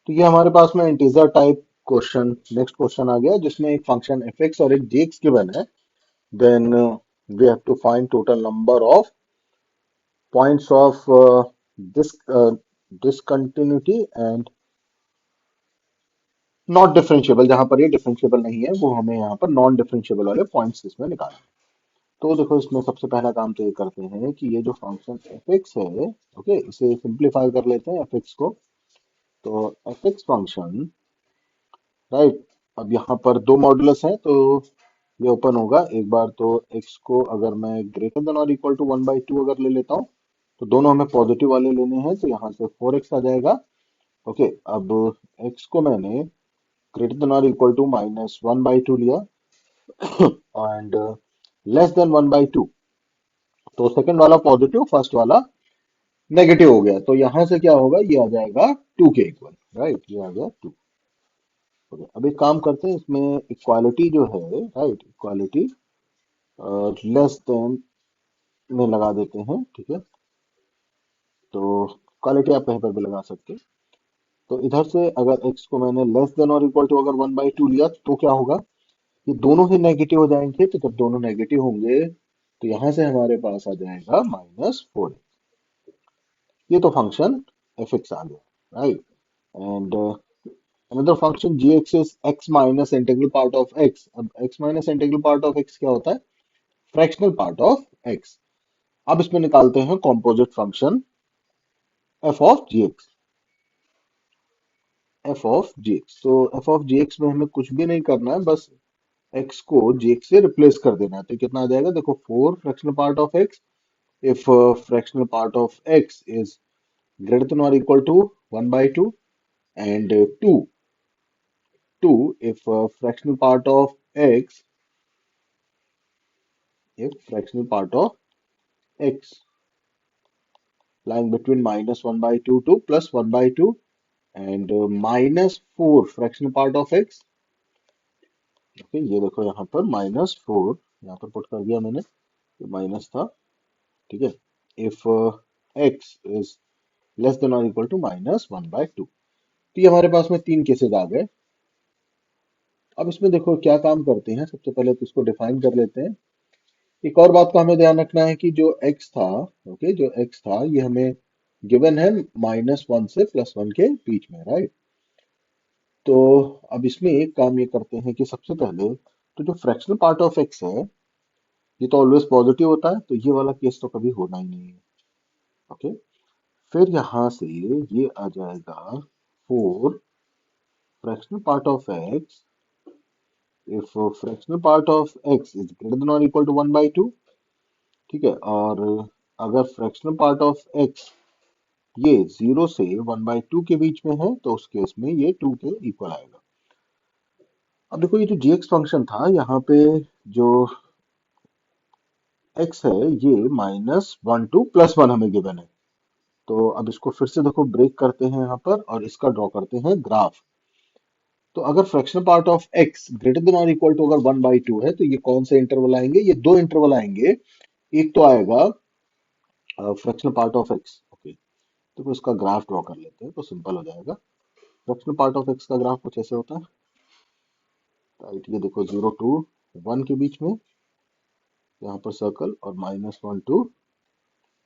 तो ये हमारे पास में integer type question next question आ गया जिसमें एक फंक्शन एफ एक्स और एक जी एक्स गिवन है। Then we have to find total number of points of this discontinuity and not differentiable, जहां पर ये डिफरेंशिएबल नहीं है वो हमें यहाँ पर नॉन डिफरेंशिएबल वाले पॉइंट्स इसमें निकालने हैं। तो देखो इसमें सबसे पहला काम तो ये करते हैं कि ये जो फंक्शन एफ एक्स है, ओके, इसे सिंप्लीफाई कर लेते हैं एफ एक्स को। तो एफ एक्स फंक्शन, राइट, अब यहाँ पर दो मॉडुलस हैं तो ये ओपन होगा एक बार। तो x को अगर मैं ग्रेटर देन और इक्वल टू 1/2 अगर ले लेता हूँ तो दोनों हमें पॉजिटिव वाले लेने हैं, तो यहाँ से 4x आ जाएगा। ओके, अब x को मैंने ग्रेटर देन और इक्वल टू -1/2 लिया एंड लेस देन 1/2, तो सेकंड वाला पॉजिटिव फर्स्ट वाला नेगेटिव हो गया, तो यहाँ से क्या होगा, ये आ जाएगा 2 के इक्वल, राइट, ये आ गया 2। ओके, अब एक काम करते हैं इसमें इक्वालिटी जो है, राइट, इक्वालिटी लेस देन में लगा देते हैं, ठीक है। तो इक्वालिटी आप कहीं पर भी लगा सकते हैं। तो इधर से अगर x को मैंने लेस देन और इक्वल टू अगर 1/2 लिया तो क्या होगा, ये दोनों ही नेगेटिव हो जाएंगे, तो जब दोनों नेगेटिव होंगे तो यहाँ से हमारे पास आ जाएगा -4। ये तो फंक्शन एफ एक्स आ गया, right. And another function G X is X minus integral part of X. अब X minus integral part of X क्या होता है, फ्रैक्शनल पार्ट ऑफ एक्स। अब इसमें निकालते हैं composite function f of g x. F of g x, तो f of g x में हमें कुछ भी नहीं करना है, बस एक्स को जी एक्स से रिप्लेस कर देना है। तो कितना आ जाएगा, देखो 4 fractional part of x if fractional part of x is greater than और equal to 1/2 and 2 if fractional part of x, if fractional part of x lying between -1/2 to +1/2 and -4 fractional part of x। Okay, ये देखो यहाँ पर -4 यहाँ पर put कर दिया मैंने, ये माइनस था, ठीक है। If x is less than और इक्वल टू -1/2, तो ये हमारे पास में तीन केसेस आ गए। अब इसमें देखो क्या काम करते हैं, सबसे पहले तो इसको डिफाइन कर लेते हैं। एक और बात का हमें ध्यान रखना है कि जो x था, ओके, जो x था ये हमें गिवन है -1 से +1 के बीच में, राइट। तो अब इसमें एक काम ये करते हैं कि सबसे पहले तो जो फ्रैक्शनल पार्ट ऑफ x है ये तो ऑलवेज पॉजिटिव होता है, तो ये वाला केस तो कभी होना ही नहीं है। ओके, फिर यहाँ से ये आ जाएगा 4 fractional part of x if fractional part of x is greater than और इक्वल टू 1/2, ठीक है। और अगर फ्रैक्शनल पार्ट ऑफ x ये 0 से 1/2 के बीच में है तो उस केस में ये 2 के इक्वल आएगा। अब देखो ये जो gx फंक्शन था यहाँ पे जो x है ये -1 टू +1 हमें गिवन है। तो अब इसको फिर से देखो ब्रेक करते हैं यहाँ पर और इसका ड्रॉ करते हैं ग्राफ। तो अगर fractional part of x greater than और इक्वल टू अगर 1/2 है तो ये कौन से इंटरवल आएंगे, ये दो इंटरवल आएंगे। एक तो आएगा fractional part of x, okay, तो इसका ग्राफ ड्रॉ कर लेते हैं तो सिंपल हो जाएगा। फ्रैक्शनल पार्ट ऑफ x का ग्राफ कुछ ऐसे होता है, राइट, ये देखो 0 टू 1 के बीच में यहाँ पर सर्कल और -1 टू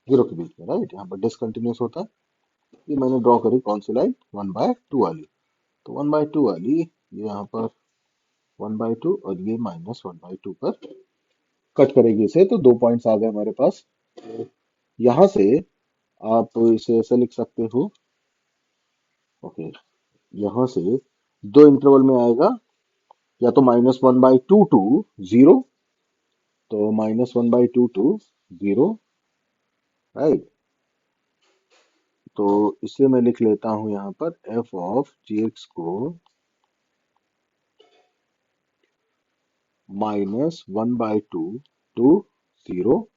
0 के बीच में, राइट, यहाँ पर डिसकंटिन्यूस होता है। ये मैंने ड्रॉ करी कौन सी लाइन, 1/2 वाली। तो 1/2 वाली ये यहाँ पर 1/2 और ये -1/2 पर कट करेगी इसे, तो दो पॉइंट्स आ गए हमारे पास। तो यहाँ से आप इसे ऐसे लिख सकते हो, ओके, यहाँ से दो इंटरवल में आएगा, या तो -1/2 टू 0, तो -1/2 टू 0, राइट। तो इसे मैं लिख लेता हूं यहाँ पर f ऑफ जी एक्स को -1/2 टू 0,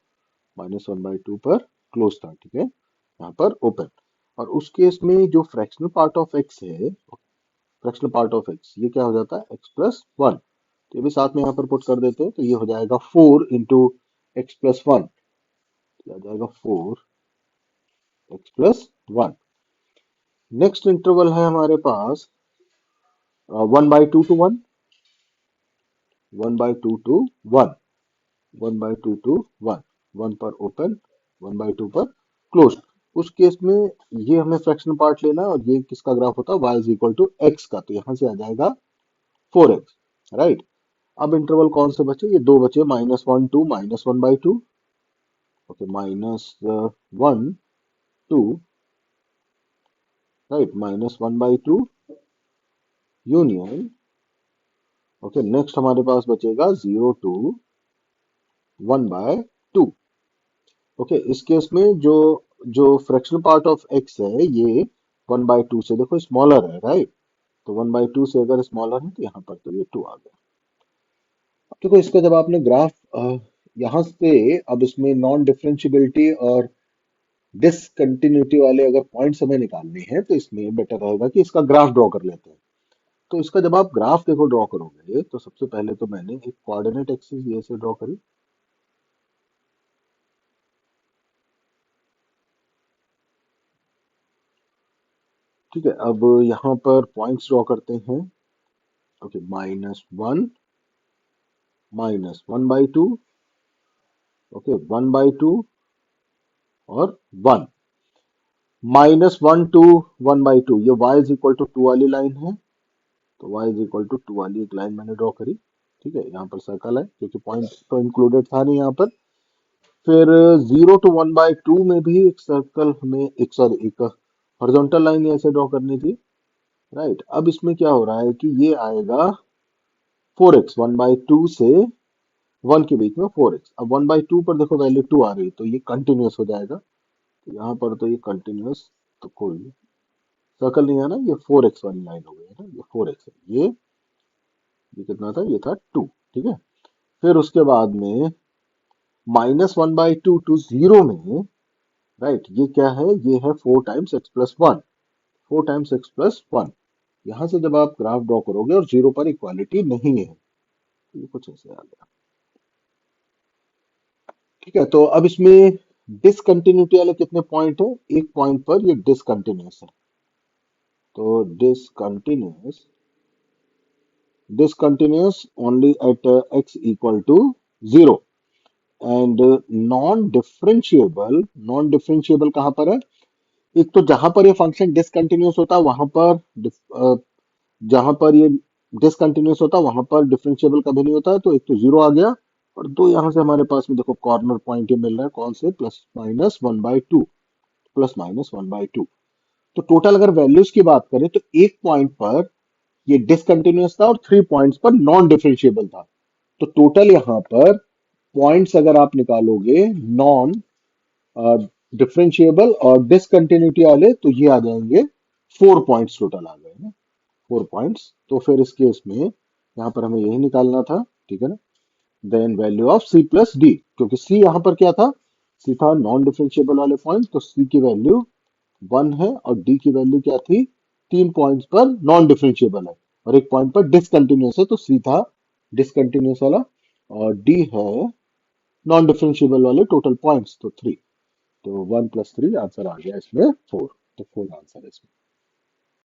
-1/2 पर क्लोज था, ठीक है, यहाँ पर ओपन। और उस केस में जो फ्रैक्शनल पार्ट ऑफ x है, फ्रैक्शनल पार्ट ऑफ x ये क्या हो जाता है, x+1। तो ये भी साथ में यहाँ पर पुट कर देते हैं, तो ये हो जाएगा 4 इंटू x+1, आ जाएगा 4x+1। नेक्स्ट इंटरवल है हमारे पास 1/2 to 1, 1/2 to 1, 1/2 to 1, 1 पर ओपन, 1/2 पर क्लोज। उस केस में ये हमें फ्रैक्शन पार्ट लेना है और ये किसका ग्राफ होता है, y is equal to x का, तो यहां से आ जाएगा 4x, राइट। अब इंटरवल कौन से बचे, ये दो बचे, -1 to -1/2, okay, -1 to, right, -1/2 union, okay, next हमारे पास बचेगा 0 to 1/2। ओके, इस केस में जो जो फ्रैक्शनल पार्ट ऑफ एक्स है ये 1/2 से देखो स्मॉलर है, राइट। तो 1/2 से अगर स्मॉलर है तो यहाँ पर तो ये 2 आ गया। अब देखो इसका जब आपने ग्राफ यहाँ से, अब इसमें नॉन डिफरेंशियबिलिटी और डिसकंटिन्यूटी वाले अगर पॉइंट्स हमें निकालने हैं तो इसमें बेटर रहेगा कि इसका ग्राफ ड्रॉ कर लेते हैं। तो इसका जब आप ग्राफ देखो ड्रॉ करोगे तो सबसे पहले तो मैंने एक कोऑर्डिनेट एक्सिस ये से ड्रॉ करी, ठीक है। अब यहाँ पर पॉइंट्स ड्रॉ करते हैं, ओके, -1, -1/2, ओके, 1/2 और 1, -1 to 1/2, ये y इज इक्वल टू 2 वाली लाइन है, तो y इज इक्वल टू 2 वाली एक लाइन मैंने ड्रॉ करी, ठीक है। यहाँ पर सर्कल है क्योंकि पॉइंट तो इंक्लूडेड था नहीं यहाँ पर। फिर 0 to 1/2 में भी एक सर्कल हमें, एक सॉरी, एक हॉरिजॉन्टल लाइन ऐसे ड्रॉ करनी थी, राइट। अब इसमें क्या हो रहा है कि ये आएगा 4x, 1/2 से 1 के बीच में 4x। अब 1/2 पर देखो वैल्यू 2 आ रही है तो ये कंटिन्यूअस हो जाएगा, तो यहाँ पर तो ये कंटिन्यूअस, तो कोई सर्कल नहीं है ना, ये 4x वाली लाइन हो गई है ना, ये 4x है, ये कितना था, ये था 2, ठीक है। फिर उसके बाद में -1/2 to 0 में, राइट, ये क्या है, ये है 4 टाइम्स x+1, 4 टाइम्स x+1। यहां से जब आप ग्राफ ड्रॉ करोगे और 0 पर इक्वालिटी नहीं है तो ये कुछ ऐसे आ गया, ठीक है। तो अब इसमें डिसकंटिन्यूटी वाले कितने पॉइंट है, एक पॉइंट पर ये डिसकंटिन्यूअस है, तो discontinuous, discontinuous only at x equal to 0, and non differentiable कहाँ पर है, एक तो जहां पर ये फंक्शन डिसकंटिन्यूअस होता है वहां पर जहां पर ये डिसकंटिन्यूअस होता है वहां पर डिफरेंशिएबल कभी नहीं होता है, तो एक तो 0 आ गया, और दो यहां से हमारे पास में देखो कॉर्नर पॉइंट ये मिल रहा है, कौन से, +-1/2, +-1/2। तो टोटल अगर वैल्यूज की बात करें तो एक पॉइंट पर ये डिसकंटिन्यूअस था और 3 पॉइंट्स पर नॉन डिफरेंशिएबल था, तो टोटल यहाँ पर पॉइंट्स अगर आप निकालोगे नॉन डिफरेंशिएबल और डिसकंटिन्यूटी वाले तो ये आ जाएंगे 4 पॉइंट्स, टोटल आ गए ना 4 पॉइंट्स। तो फिर इस केस में यहाँ पर हमें यही निकालना था, ठीक है ना। देन वैल्यू ऑफ c+d, क्योंकि c यहाँ पर क्या था, c था नॉन डिफरेंशिएबल वाले पॉइंट, तो c की वैल्यू 1 है और d की वैल्यू क्या थी, 3 पॉइंट्स पर नॉन डिफरेंशिएबल है और एक पॉइंट पर डिसकंटिन्यूअस है, तो c था डिसकंटिन्यूअस वाला, और d है नॉन डिफरेंशिएबल वाले टोटल पॉइंट्स, तो 3। तो 1 + 3 आंसर आ गया इसमें 4, तो 4 आंसर है इसमें।